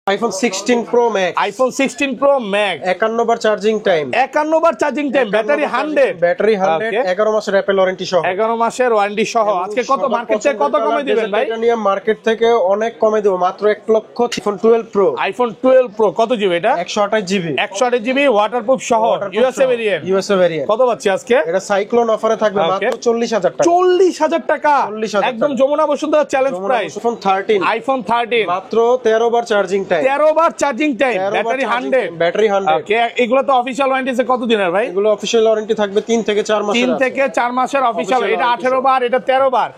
iPhone 16 Pro Max, iPhone 16 Pro Max 51 বার charging time, 51 বার charging time, battery 100, battery 100, 11 মাসের Apple warranty সহ, 11 মাসের ওয়ারেন্টি সহ। আজকে কত মার্কেট থেকে কত কমে দিবেন ভাই? টাইটানিয়াম মার্কেট থেকে অনেক কমে দেব, মাত্র 1 লক্ষ। iPhone 12 Pro, iPhone 12 Pro কত জিবি এটা? 128 জিবি, 128 জিবি ওয়াটারপ্রুফ সহ, ইউএসএ ভেরিয়েন্ট। ইউএসএ ভেরিয়েন্ট কত পাচ্ছি আজকে? এটা সাইক্লোন অফারে থাকবে মাত্র 40000 টাকা। 40000 টাকা, 40000 একদম Jamuna Bashundhara challenge price. iPhone 13 মাত্র 13 বার চার্জিং টাইম, 13 বার charging time, battery 100, battery 100। Okay, এগুলো তো অফিশিয়াল ওয়ারেন্টি কত দিনের ভাই? এগুলো অফিশিয়াল ওয়ারেন্টি থাকবে 3 থেকে 4 মাসের। 3 থেকে 4 মাসের অফিশিয়াল। এটা 18 বার, এটা 13 বার।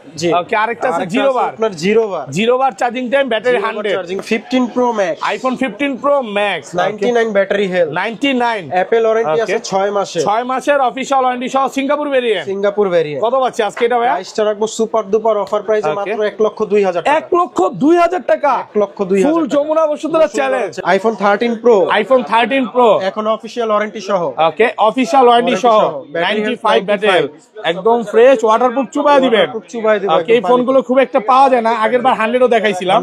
ওকে, আরেকটা আছে 0 বার, আপনার 0 বার, 0 বার charging time, battery 100। Charging 15 Pro Max, iPhone 15 Pro Max 99 battery health, 99, Apple warranty আছে 6 মাসের, 6 মাসের অফিশিয়াল ওয়ারেন্টি সহ, সিঙ্গাপুর ভেরিয়েন্ট। Singapore variant. কত পাচ্ছি আজকে এটা ভাই? প্রাইসটা রাখবো সুপার ডুপার অফার প্রাইসে মাত্র 1,02,000 টাকা। 1,02,000 টাকা, 1,02,000 full Jamuna Bashundhara challenge. iPhone 13 Pro, iPhone 13 Pro এখন অফিশিয়াল ওয়ারেন্টি সহ, ওকে, অফিশিয়াল ওয়ারেন্টি সহ, 95 ব্যাটারি, একদম ফ্রেশ, ওয়াটারপ্রুফ চুবায় দিবেন। ওকে, এই ফোনগুলো খুব একটা পাওয়া যায় না, আগের বার 100ও দেখাইছিলাম।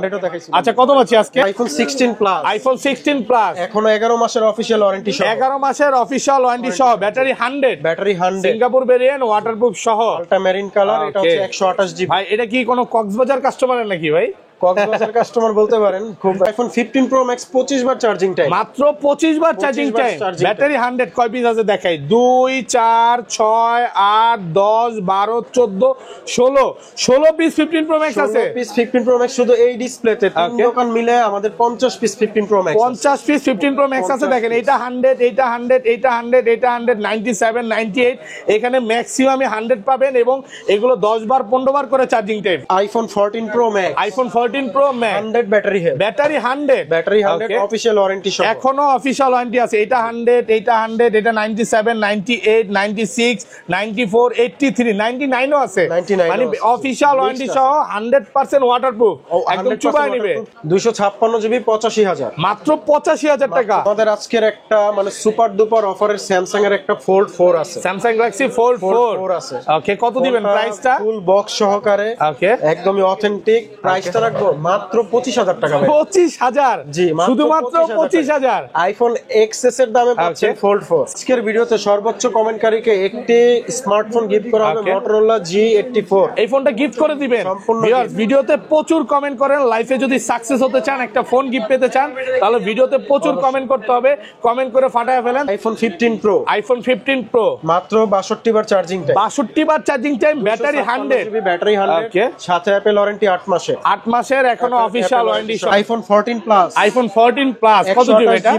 আচ্ছা, কত পাচ্ছি আজকে? iPhone 16 Plus, iPhone 16 Plus এখনো 11 মাসের অফিশিয়াল ওয়ারেন্টি সহ, 11 মাসের অফিশিয়াল ওয়ারেন্টি সহ, battery 100, battery 100, Singapore variant, waterproof সহ, আলট্রা মেরিন কালার। এটা হচ্ছে 128 জিবি। ভাই এটা কি কোনো কক্সবাজার কাস্টমারের নাকি ভাই? কক্সবাজার কাস্টমার বলতে পারেন। খুব iPhone 15 Pro Max 25 বার চার্জিং টাইম, মাত্র 25 বার চার্জিং 25 বার টাইম, charging ব্যাটারি 100। কয় পিস আছে দেখাই? 2 4 6 8 10 12 14 16 পিস 15 Pro Max আছে। 16 পিস 15 Pro Max শুধু এই ডিসপ্লেতে, তিন দোকান মিলে আমাদের 50 piece 15 Pro Max, 50 piece 15 Pro Max আছে। দেখেন, এটা 100, এটা 100, এটা 100, এটা 100, 97 98, এখানে ম্যাক্সিমাম 100 পাবেন, এবং এগুলো 10 বার 15 বার করে charging time. iPhone 14 Pro Max, iPhone 14 Pro Max 100 battery health, battery 100, battery 100 official warranty সহ, এখনো অফিশিয়াল ওয়ারেন্টি আছে। এটা 100, এটা 100, এটা 97 98 96 94 83 99ও আছে, 99 মানে অফিশিয়াল ওয়ারেন্টি সহ 100% ওয়াটারপ্রুফ, একদম চুবায় নেবে। 256 জিবি 85,000, মাত্র 85,000 টাকা। আমাদের আজকের একটা মানে সুপার ডুপার অফারের স্যামসাং এর একটা Fold 4 আছে, স্যামসাং গ্যালাক্সি Fold 4 আছে। ওকে, কত দিবেন প্রাইসটা? ফুল বক্স সহকারে, ওকে, একদমই অথেন্টিক। প্রাইসটা রাখবো মাত্র 25,000 টাকা। 25,000, জি, শুধুমাত্র 25,000। iPhone XS এর দামে পাচ্ছেন Fold 4। আজকের ভিডিওতে সর্বোচ্চ কমেন্টকারীকে একটি স্মার্টফোন গিফট করা হবে, Motorola G84। এই ফোনটা গিফট করে দিবেন। ভিউয়ার্স, ভিডিওতে প্রচুর কমেন্ট করেন। লাইফে যদি সাকসেস হতে চান, একটা ফোন গিফট পেতে চান, তাহলে ভিডিওতে প্রচুর কমেন্ট করতে হবে। কমেন্ট করে ফাটায় ফেলেন। iPhone 15 Pro, iPhone 15 Pro মাত্র 62 বার চার্জিং টাইম, 62 বার চার্জিং টাইম, ব্যাটারি 100, ব্যাটারি 100, সাথে অ্যাপল ওয়ারেন্টি 8 মাসের, 8 মাসের এখনো অফিশিয়াল ওয়ারেন্টি সহ। iPhone 14 Plus, iPhone 14 Plus কত জিবি এটা?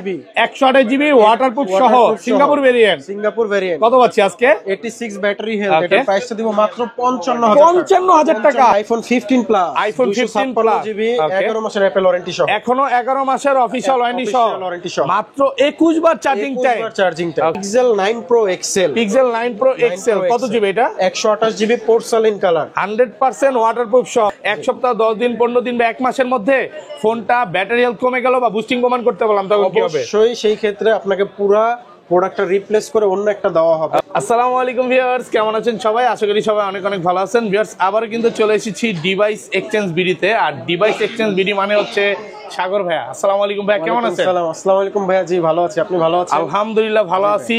128 জিবি ওয়াটারপ্রুফ সহ, সিঙ্গাপুর ভেরিয়েন্ট। Singapore variant. কত পাচ্ছি আজকে? 86 ব্যাটারি হেলথ। এটার প্রাইসটা দিব মাত্র 55,000 টাকা। iPhone 15 Plus, iPhone 15 Plus GB 11 মাসের অ্যাপল ওয়ারেন্টি সহ, এখনো 11 মাসের অফিশিয়াল ওয়ারেন্টি সহ, সহ, মাত্র 21 বার charging time, charging time. Pixel 9 Pro XL, Pixel 9 Pro XL কত জিবি এটা? 128 জিবি পোর্সেলিন কালার, 100% ওয়াটারপ্রুফ সহ। এক সপ্তাহ 10 দিন 15 দিন বা 1 মাসের মধ্যে ফোনটা ব্যাটারি হেলথ কমে গেল বা বুস্টিং প্রমাণ করতে বললাম, তখন কি হবে? অবশ্যই সেই ক্ষেত্রে আপনাকে পুরো প্রোডাক্টটা রিপ্লেস করে অন্য একটা দেওয়া হবে। আসসালামু আলাইকুম ভিউয়ার্স, কেমন আছেন সবাই? আশা করি সবাই অনেক অনেক ভালো আছেন। ভিউয়ার্স, আবারও কিন্তু চলে এসেছি ডিভাইস এক্সচেঞ্জ বিডিতে। আর ডিভাইস এক্সচেঞ্জ বিডি মানে হচ্ছে সাগর ভাইয়া। আসসালামু আলাইকুম ভাইয়া, কেমন আছেন? আসসালামু আলাইকুম ভাইয়া, জি ভালো আছি, আপনি ভালো আছেন? আলহামদুলিল্লাহ ভালো আছি।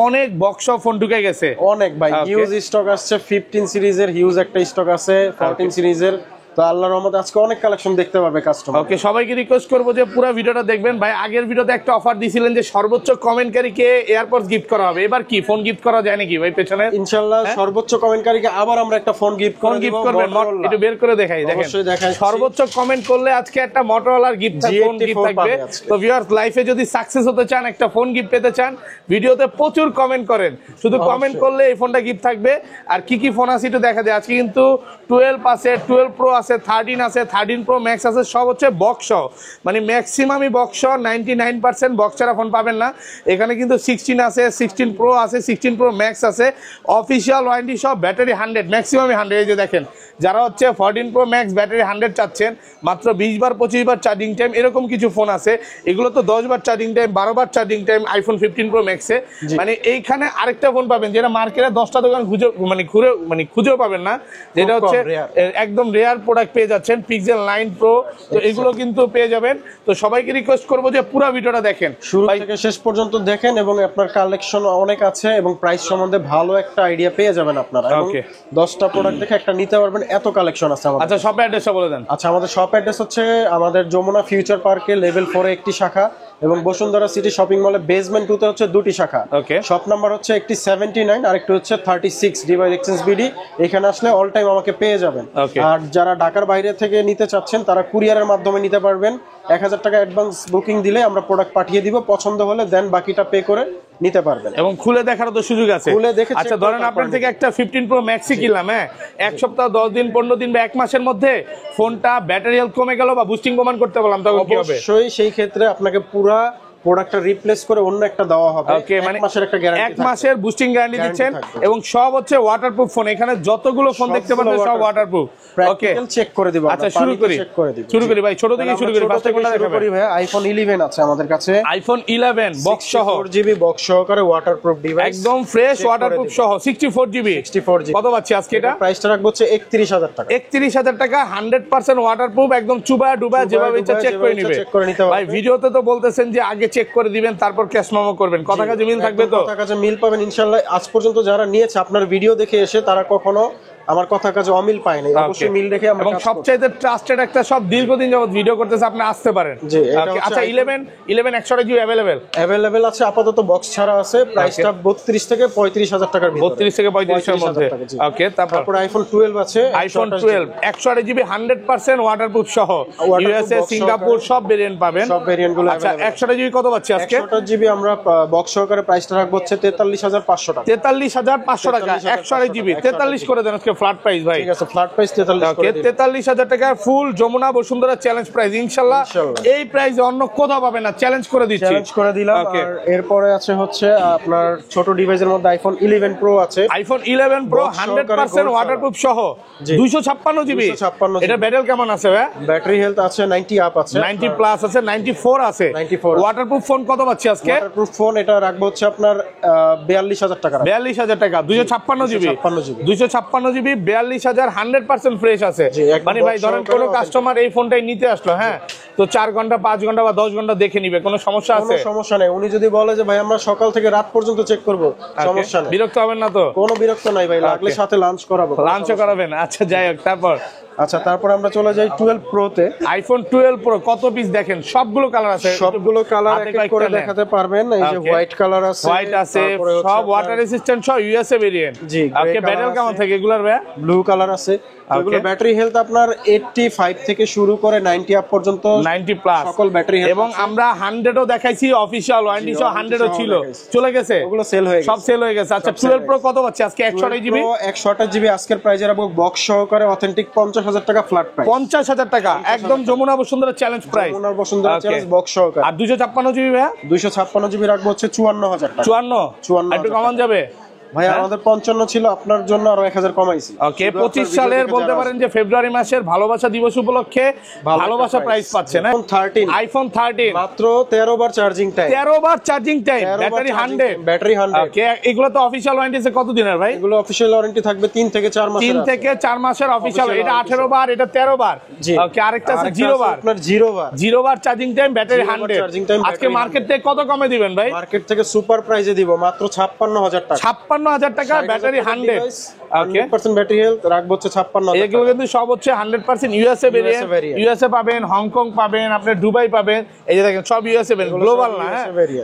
অনেক বক্স ফোন ঢুকে গেছে, অনেক ভাই, হিউজ স্টক আসছে। 15 সিরিজের হিউজ একটা স্টক আছে, 14 সিরিজের। তো আল্লাহর রহমতে আজকে অনেক কালেকশন দেখতে পাবে কাস্টমার। ওকে, সবাইকে রিকোয়েস্ট করবো যে পুরো ভিডিওটা দেখবেন। ভাই, আগের ভিডিওতে একটা অফার দিছিলেন যে সর্বোচ্চ কমেন্টকারীকে এয়ারপডস গিফট করা হবে। এবার কি ফোন গিফট করা যায় নাকি ভাই পেছনে? ইনশাআল্লাহ সর্বোচ্চ কমেন্টকারীকে আবার আমরা একটা ফোন গিফট করে দিব। গিফট করবেন, একটু বের করে দেখাই। দেখেন, সর্বোচ্চ কমেন্ট করলে আজকে একটা Motorola গিফট থাকবে। তো ভিউয়ার্স, লাইফে যদি সাকসেস হতে চান, একটা ফোন গিফট পেতে চান, ভিডিওতে প্রচুর কমেন্ট করেন। শুধু কমেন্ট করলে এই ফোনটা গিফট থাকবে। আর কি কি ফোন আছে একটু দেখা যায়। আজকে কিন্তু 12 আছে, 12 Pro আছে, 13 আছে, 13 Pro Max আছে, সব হচ্ছে বক্স, মানে ম্যাক্সিমামই বক্স। 99% বক্স ছাড়া ফোন পাবেন না। এখানে কিন্তু 16 আছে, 16 Pro আছে, 16 Pro Max আছে, অফিশিয়াল ওয়ারেন্টি সব, ব্যাটারি 100, ম্যাক্সিমামই 100। এই যে দেখেন, যারা হচ্ছে 14 Pro Max ব্যাটারি 100 চাচ্ছেন, মাত্র 20 বার 25 বার চার্জিং টাইম, এরকম কিছু ফোন আছে। এগুলো তো 10 বার চার্জিং টাইম, 12 বার charging time iPhone 15 Pro Max এ। মানে এইখানে আরেকটা ফোন পাবেন যেটা মার্কেটে 10টা দোকান খুঁজেও পাবেন না, যেটা হচ্ছে একদম রেয়ার প্রোডাক্ট পেয়ে যাচ্ছেন, পিক্সেল 9 Pro। তো এগুলো কিন্তু পেয়ে যাবেন। তো সবাইকে রিকোয়েস্ট করবো যে পুরো ভিডিওটা দেখেন, শুরু থেকে শেষ পর্যন্ত দেখেন, এবং আপনার কালেকশন অনেক আছে এবং প্রাইস সম্বন্ধে ভালো একটা আইডিয়া পেয়ে যাবেন আপনারা। এবং 10টা প্রোডাক্ট দেখে একটা নিতে পারবেন, এত কালেকশন আছে আমাদের। আচ্ছা, শপ অ্যাড্রেসটা বলে দেন। আচ্ছা, আমাদের শপ অ্যাড্রেস হচ্ছে আমাদের যমুনা ফিউচার পার্কে লেভেল 4 এ একটি শাখা, এবং বসুন্ধরা সিটি শপিং মলে বেসমেন্ট 2 তে হচ্ছে দুটি শাখা। শপ নাম্বার হচ্ছে একটি 79 আর একটি হচ্ছে 36 ডিভাইস এক্সচেঞ্জ বিডি। এখানে আসলে অল টাইম আমাকে পেয়ে যাবেন। আর যারা ঢাকার বাইরে থেকে নিতে চাচ্ছেন তারা কুরিয়ারের মাধ্যমে নিতে পারবেন। 1000 টাকা অ্যাডভান্স বুকিং দিলে আমরা প্রোডাক্ট পাঠিয়ে দিব, পছন্দ হলে দেন বাকিটা পে করে নিতে পারবেন, এবং খুলে দেখারও তো সুযোগ আছে। খুলে দেখে আচ্ছা, ধরেন আপনার থেকে একটা 15 Pro Max কিনলাম, হ্যাঁ, এক সপ্তাহ 10 দিন 15 দিন বা এক মাসের মধ্যে ফোনটা ব্যাটারি হেলথ কমে গেল বা বুস্টিং কমান করতে বললাম, তখন কি হবে? অবশ্যই সেই ক্ষেত্রে আপনাকে পুরো প্রোডাক্টটা রিপ্লেস করে অন্য একটা দেওয়া হবে। মানে এক মাসের একটা গ্যারান্টি, এক মাসের বুস্টিং গ্যারান্টি দিচ্ছেন, এবং সব হচ্ছে ওয়াটারপ্রুফ ফোন। এখানে যতগুলো ফোন দেখতে পাচ্ছেন সব ওয়াটারপ্রুফ। ওকে, চেক করে দিব। আচ্ছা, শুরু করি ভাই, ছোট থেকে শুরু করি। ফার্স্টে কোনটা দেখাবেন? ভাই আইফোন 11 আছে আমাদের কাছে, আইফোন 11 বক্স সহ 4GB বক্স সহকারে ওয়াটারপ্রুফ ডিভাইস, একদম ফ্রেশ ওয়াটারপ্রুফ সহ 64GB। কত পাচ্ছি আজকে? এটা প্রাইসটা রাখবো হচ্ছে 31000 টাকা। 31000 টাকা, 100% ওয়াটারপ্রুফ, একদম চুবা ডুবা যেভাবে ইচ্ছা চেক করে নিবে। ভাই ভিডিওতে তো বলতেছেন যে আগে চেক করে দিবেন, তারপর ক্যাশ মেমো করবেন, কথা কাজে মিল থাকবে তো? কথা কাজে মিল পাবেন ইনশাআল্লাহ। আজ পর্যন্ত যারা নিয়েছে আপনার ভিডিও দেখে এসে, তারা কখনো আমার কথা কাজে অমিল পায় নাই, অবশ্যই মিল দেখে আমরা। এবং সবচাইতে ট্রাস্টেড একটা সব দীর্ঘদিন যাবত ভিডিও করতেছে, আপনি আসতে পারেন। আচ্ছা, 11 128GB अवेलेबल আছে, আপাতত বক্স ছাড়া আছে। প্রাইসটা 32 থেকে 35000 টাকার ভিতরে, 32 থেকে 35 এর মধ্যে। ওকে, তারপর আইফোন 12 আছে, আইফোন 12 128GB 100% ওয়াটারপ্রুফ সহ, ইউএসএ সিঙ্গাপুর সব ভেরিয়েন্ট পাবেন, সব ভেরিয়েন্টগুলো। আচ্ছা, 128GB কত পাচ্ছি আজকে? 128GB আমরা বক্স সহকারে প্রাইসটা রাখবো হচ্ছে 43500 টাকা। 43500 টাকা 128GB, 43 করে দেন আজকে ফ্ল্যাট প্রাইস ভাই। ঠিক আছে, ফ্ল্যাট প্রাইস 43 করে দিন। 43000 টাকা ফুল যমুনা বসুন্ধরা চ্যালেঞ্জ প্রাইস। ইনশাআল্লাহ এই প্রাইসে অন্য কোথাও পাবেন না, চ্যালেঞ্জ করে দিচ্ছি, চ্যালেঞ্জ করে দিলাম। আর এরপরে আছে হচ্ছে আপনার ছোট ডিভাইসের মধ্যে আইফোন 11 প্রো আছে, আইফোন 11 প্রো 100% ওয়াটারপ্রুফ সহ 256GB। এটা ব্যাটারি কেমন আছে ভাই? ব্যাটারি হেলথ আছে 90 আপ আছে, 90 প্লাস আছে, 94 আছে। ওয়াটারপ্রুফ ফোন কত পাচ্ছি আজকে? ওয়াটারপ্রুফ ফোন এটা রাখবো হচ্ছে আপনার 42000 টাকা। 42000 টাকা, 256GB 256GB 42000, 100% ফ্রেশ আছে। মানে ভাই ধরেন কোনো কাস্টমার এই ফোনটাই নিতে আসলো, হ্যাঁ, তো 4 ঘন্টা 5 ঘন্টা বা 10 ঘন্টা দেখে নিবে, কোনো সমস্যা আছে? কোনো সমস্যা নেই। উনি যদি বলে যে ভাই আমরা সকাল থেকে রাত পর্যন্ত চেক করব, সমস্যা নেই, বিরক্ত হবেন না তো? কোনো বিরক্ত নাই ভাই, লাগলে সাথে লাঞ্চ করাবো, লাঞ্চও করাবেন। আচ্ছা, যাই হোক, তারপর তারপর আমরা চলে যাই 12 প্রো তে। আইফোন 12 প্রো কত পিস দেখেন, সবগুলো কালার আছে, সবগুলো কালার এক এক করে দেখাতে পারবেন। এই যে হোয়াইট কালার আছে, হোয়াইট আছে, সব ওয়াটার রেজিস্ট্যান্ট, সব ইউএসএ ভেরিয়েন্ট। জি, ওকে, ব্যাটারি কেমন থাকে এগুলার ভাই? ব্লু কালার আছে। এগুলো ব্যাটারি হেলথ আপনার 85 থেকে শুরু করে 90 আপ পর্যন্ত, 90 প্লাস সকল ব্যাটারি হেলথ। এবং আমরা 100ও দেখাইছি, অফিশিয়াল ওয়ারেন্টি সহ 100ও ছিল, চলে গেছে, ওগুলো সেল হয়ে গেছে, সব সেল হয়ে গেছে। আচ্ছা, 12 প্রো কত পাচ্ছি আজকে? 128GB 128GB আজকের প্রাইস রাখবো বক্স সহকারে অথেন্টিক 50000 টাকা ফ্ল্যাট প্রাইস। 50000 টাকা একদম Jamuna Bashundhara challenge price, Jamuna Bashundhara challenge box সহকারে। আর 256GB ভাই? 256GB রাখবো হচ্ছে 54000 টাকা। 54 একটু কমান যাবে ভাই? আমাদের 55 ছিল, আপনার জন্য আরো 1000 কমাইছি। ওকে, 25 সালের বলতে পারেন যে ফেব্রুয়ারি মাসের ভালোবাসা দিবস উপলক্ষে ভালোবাসা প্রাইস পাচ্ছেন। আইফোন 13 মাত্র 13 বার চার্জিং টাইম, 13 বার charging time, battery 100, battery 100। Okay, এগুলো তো অফিশিয়াল ওয়ারেন্টি কত দিনের ভাই? এগুলো অফিশিয়াল ওয়ারেন্টি থাকবে 3 থেকে 4 মাসের। 3 থেকে 4 মাসের অফিশিয়াল। এটা 18 বার, এটা 13 বার। ওকে, আরেকটা আছে 0 বার, আপনার 0 বার, 0 বার চার্জিং টাইম, ব্যাটারি 100। আজকে মার্কেট থেকে কত কমে দিবেন ভাই? মার্কেট থেকে সুপার প্রাইসে দিব মাত্র 56000 টাকা। 56000 টাকা ব্যাটারি 100। ওকে, 100% ব্যাটারি হেলথ রাখবো হচ্ছে 56000। এগুলো কিন্তু সব হচ্ছে 100% ইউএসএ ভেরিয়েন্ট। ইউএসএ পাবেন, হংকং পাবেন, আপনি দুবাই পাবেন। এই যে দেখেন সব ইউএসএ ভেরিয়েন্ট, গ্লোবাল না,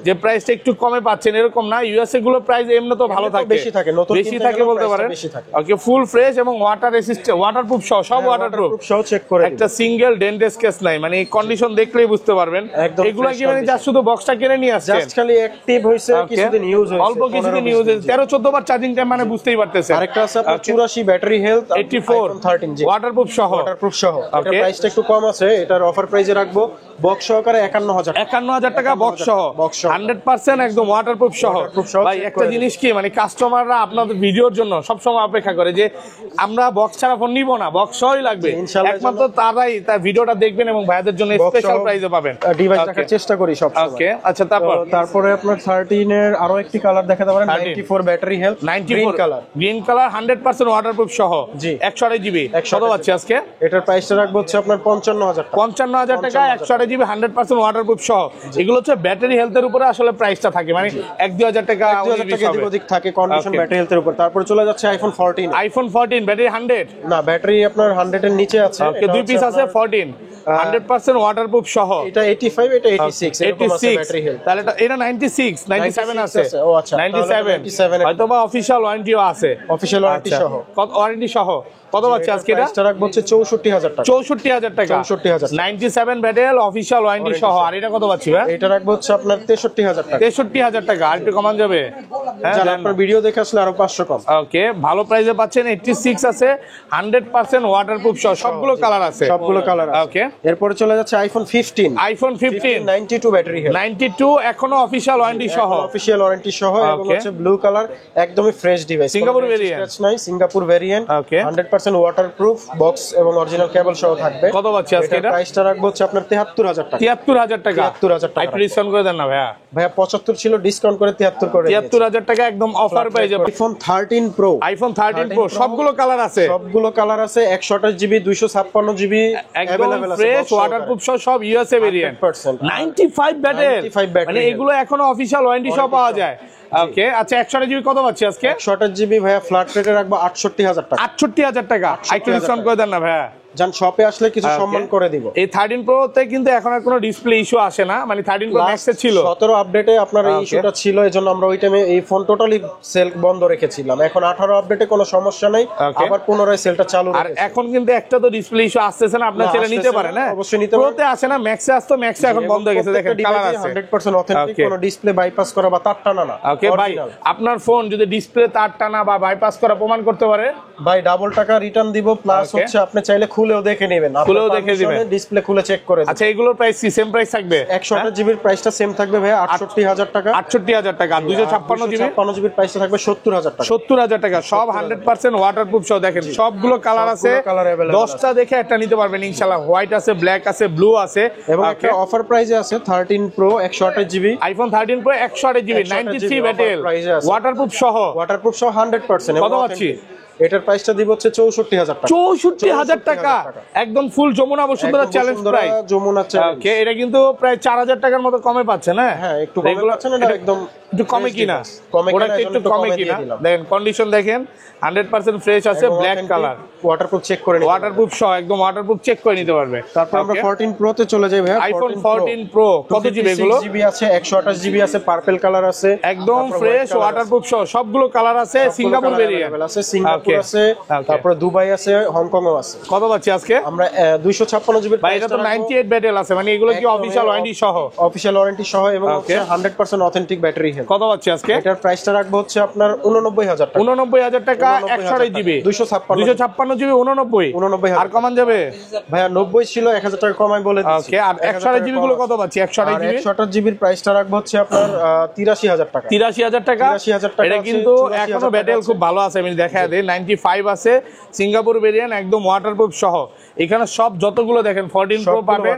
যে প্রাইসটা একটু কমে পাচ্ছেন এরকম না। ইউএসএ গুলো প্রাইস এমনি তো ভালো থাকে, বেশি থাকে, নতুন বেশি থাকে বলতে পারেন। ওকে, ফুল ফ্রেশ এবং ওয়াটার রেসিস্ট্যান্ট, ওয়াটারপ্রুফ সহ, সব ওয়াটারপ্রুফ সহ চেক করে একটা সিঙ্গেল ডেন্ট স্কেচ নাই, মানে কন্ডিশন দেখলেই বুঝতে পারবেন। এগুলো কি মানে জাস্ট শুধু বক্সটা কিনে নিয়ে আসছেন, জাস্ট খালি অ্যাক্টিভ হইছে, কিছুদিন ইউজ হইছে, অল্প কিছুদিন ইউজ হইছে, 13-14 14 বার চার্জিং টাইম, মানে বুঝতেই পারতেছেন। আরেকটা আছে আপনার 84 ব্যাটারি হেলথ, 84 13 জি, ওয়াটারপ্রুফ সহ। ওয়াটারপ্রুফ সহ। এটার প্রাইসটা একটু কম আছে, এটার অফার প্রাইসে রাখবো বক্স সহকারে 51000 টাকা বক্স সহ, 100% একদম ওয়াটারপ্রুফ সহ। ভাই একটা জিনিস কি, মানে কাস্টমাররা আপনাদের ভিডিওর জন্য সবসময় অপেক্ষা করে যে আমরা বক্স ছাড়া ফোন নিব না, বক্স সহই লাগবে। একমাত্র তারাই তার ভিডিওটা দেখবেন এবং ভাইদের জন্য স্পেশাল প্রাইসে পাবেন। ডিভাইস রাখার চেষ্টা করি সব সময়। ওকে আচ্ছা, তারপরে আপনার 13 এর আরো একটি কালার দেখাতে পারেন, 94 battery health, 94 green colour, 100% waterproof সহ, জি, 128 জিবি। কত পাচ্ছি আজকে? এটার প্রাইসটা রাখবো হচ্ছে আপনার 55000 টাকা। 55000 টাকা, 128 জিবি, 100% ওয়াটারপ্রুফ সহ। এগুলো হচ্ছে ব্যাটারি হেলথের উপরে আসলে প্রাইসটা থাকে, মানে 1-2000 টাকা এদিক থাকে কন্ডিশন ব্যাটারি হেলথের উপর। তারপর চলে যাচ্ছে আইফোন 14। আইফোন 14 ব্যাটারি 100 না, ব্যাটারি আপনার 100 এর নিচে আছে। ওকে, দুই পিস আছে 14 100% ওয়াটারপ্রুফ সহ। এটা 85, এটা 86 এরকম আছে ব্যাটারি হেলথ। তাহলে এটা 96 97 আছে। ও আচ্ছা, 97 হয়তোবা অফিশিয়াল ওয়ারেন্টিও আছে, অফিশিয়াল ওয়ারেন্টি সহ। কত ওয়ারেন্টি সহ? কত পাচ্ছি আজকে? এটা প্রাইসটা রাখবো হচ্ছে 64000 টাকা। 64000 টাকা, 64000, 97 ব্যাটারি অফিশিয়াল ওয়ারেন্টি সহ। আর এটা কত পাচ্ছি ভাই? এটা রাখবো হচ্ছে আপনার 63000 টাকা। 63000 টাকা, আর একটু কমান যাবে? হ্যাঁ, আপনার ভিডিও দেখে আসলে আরো 500 কম। ওকে, ভালো প্রাইসে পাচ্ছেন। 86 আছে, 100% ওয়াটারপ্রুফ সহ, সবগুলো কালার আছে, সবগুলো কালার আছে। ওকে, এরপর চলে যাচ্ছে আইফোন 15। আইফোন 15 92 ব্যাটারি হেলথ, 92 এখনো অফিশিয়াল ওয়ারেন্টি সহ, অফিশিয়াল ওয়ারেন্টি সহ, এবং হচ্ছে ব্লু কালার, একদমই ফ্রেশ ডিভাইস, সিঙ্গাপুর ভেরিয়েন্ট নাই, সিঙ্গাপুর ভেরিয়েন্ট, 100% ওয়াটারপ্রুফ, বক্স এবং অরিজিনাল কেবল সহ থাকবে। কত পাচ্ছি আজকে? এটা প্রাইসটা রাখবো হচ্ছে আপনার 73000 টাকা। 73000 টাকা, 73000 টাকা। একটু ডিসকাউন্ট করে দেন না ভাইয়া? ভাইয়া 75 ছিল, ডিসকাউন্ট করে 73 করে 73000 টাকা একদম অফার পেয়ে যাবেন। আইফোন 13 প্রো, আইফোন 13 প্রো সবগুলো কালার আছে, সবগুলো কালার আছে, 128 জিবি, 256 জিবি একদম ফ্রেশ ওয়াটারপ্রুফ সহ, সব ইউএসএ ভেরিয়েন্ট, 95 ব্যাটারি, মানে এগুলো এখনো অফিশিয়াল ওয়ারেন্টি সহ পাওয়া যায়। ওকে আচ্ছা, 128 জিবি কত পাচ্ছি আজকে? 128 জিবি ভাইয়া ফ্ল্যাট রেটে রাখবো 68000 টাকা। 68000 টাকা, একটু ডিসকাউন্ট করে দেন না ভাইয়া? জান শপে আসলে কিছু সম্মান করে দিব। এই 13 প্রো তে কিন্তু এখন আর কোনো ডিসপ্লে ইস্যু আসে না, মানে 13 প্রো ম্যাক্স এ ছিল 17 আপডেটে আপনার এই ইস্যুটা ছিল, এজন্য আমরা ওই টাইমে এই ফোন টোটালি সেল বন্ধ রেখেছিলাম। এখন 18 আপডেটে কোনো সমস্যা নাই, আবার পুনরায় সেলটা চালু আর এখন কিন্তু একটা তো ডিসপ্লে ইস্যু আসতেছে না, আপনারা ছেড়ে নিতে পারেন। হ্যাঁ, অবশ্যই নিতে পারেন। প্রোতে আসে না, ম্যাক্সে আসতো, ম্যাক্সে এখন বন্ধ হয়ে গেছে। দেখেন কালার আছে 100% অথেন্টিক, কোনো ডিসপ্লে বাইপাস করা বা তার টানা না। ওকে ভাই, আপনার ফোন যদি ডিসপ্লে তার টানা বা বাইপাস করা প্রমাণ করতে পারে ভাই, ডাবল টাকা রিটার্ন দিব, প্লাস হচ্ছে আপনি চাইলে খুলেও দেখে নেবেন, খুলেও দেখে দিবেন, ডিসপ্লে খুলে চেক করে দিবেন। আচ্ছা, এগুলোর প্রাইস কি সেম প্রাইস থাকবে? 128 জিবির প্রাইসটা সেম থাকবে ভাই 68000 টাকা। 68000 টাকা। 256 জিবির প্রাইসটা থাকবে 70000 টাকা। 70000 টাকা, সব 100% ওয়াটারপ্রুফ সহ। দেখেন সবগুলো কালার আছে, 10টা দেখে একটা নিতে পারবেন ইনশাআল্লাহ। হোয়াইট আছে, ব্ল্যাক আছে, ব্লু আছে, এবং একটা অফার প্রাইসে আছে 13 pro 128 GB, iPhone 13 pro 128 GB, 93 battery, waterproof সহ, 100%। কত পাচ্ছি? এটার প্রাইসটা দিব হচ্ছে 64000 টাকা। 64000 টাকা, একদম full Jamuna Bashundhara challenge price. Jamuna challenge, okay, এটা কিন্তু প্রায় 4000 টাকার মতো কমে পাচ্ছেন। হ্যাঁ, একটু কমে পাচ্ছেন, এটা একদম একটু কমে কিনা, প্রোডাক্ট একটু কমে কিনা। দেখেন কন্ডিশন দেখেন, 100% ফ্রেশ আছে, ব্ল্যাক কালার, ওয়াটারপ্রুফ চেক করে নিতে, ওয়াটারপ্রুফ সহ, একদম ওয়াটারপ্রুফ চেক করে নিতে পারবে। তারপর আমরা 14 প্রো তে চলে যাই ভাই। আইফোন 14 প্রো কত জিবি? এগুলো জিবি আছে, 128 জিবি আছে, পার্পল কালার আছে, একদম ফ্রেশ ওয়াটারপ্রুফ সহ, সবগুলো কালার আছে, সিঙ্গাপুর ভেরিয়েন্ট আছে, সিঙ্গাপুর আছে, তারপর দুবাই আছে, হংকং ও আছে। কত পাচ্ছি আজকে আমরা? 256 জিবি। ভাই এটা তো 98 ব্যাটারি আছে, মানে এগুলো কি অফিশিয়াল ওয়ারেন্টি সহ? অফিশিয়াল ওয়ারেন্টি সহ, এবং 100% অথেন্টিক ব্যাটারি হেলথ। কত পাচ্ছি আজকে? এটার প্রাইসটা রাখবো হচ্ছে আপনার 89000 টাকা। 89000 টাকা, 128 জিবি, 256 জিবি, 89 আর কমান যাবে ভাইয়া? 90 ছিল, 1000 টাকা কমাই বলে দিচ্ছি। ওকে, আর 128 জিবি গুলো কত পাচ্ছি? 128 জিবি, 128 জিবির প্রাইসটা রাখবো হচ্ছে আপনার 83000 টাকা। 83000 টাকা। এটা কিন্তু এখনো ব্যাটারি খুব ভালো আছে, আমি দেখায় দেই। 95 আছে, সিঙ্গাপুর ভেরিয়েন্ট, একদম ওয়াটারপ্রুফ সহ। এখানে সব যতগুলো দেখেন 14 প্রো পাবে,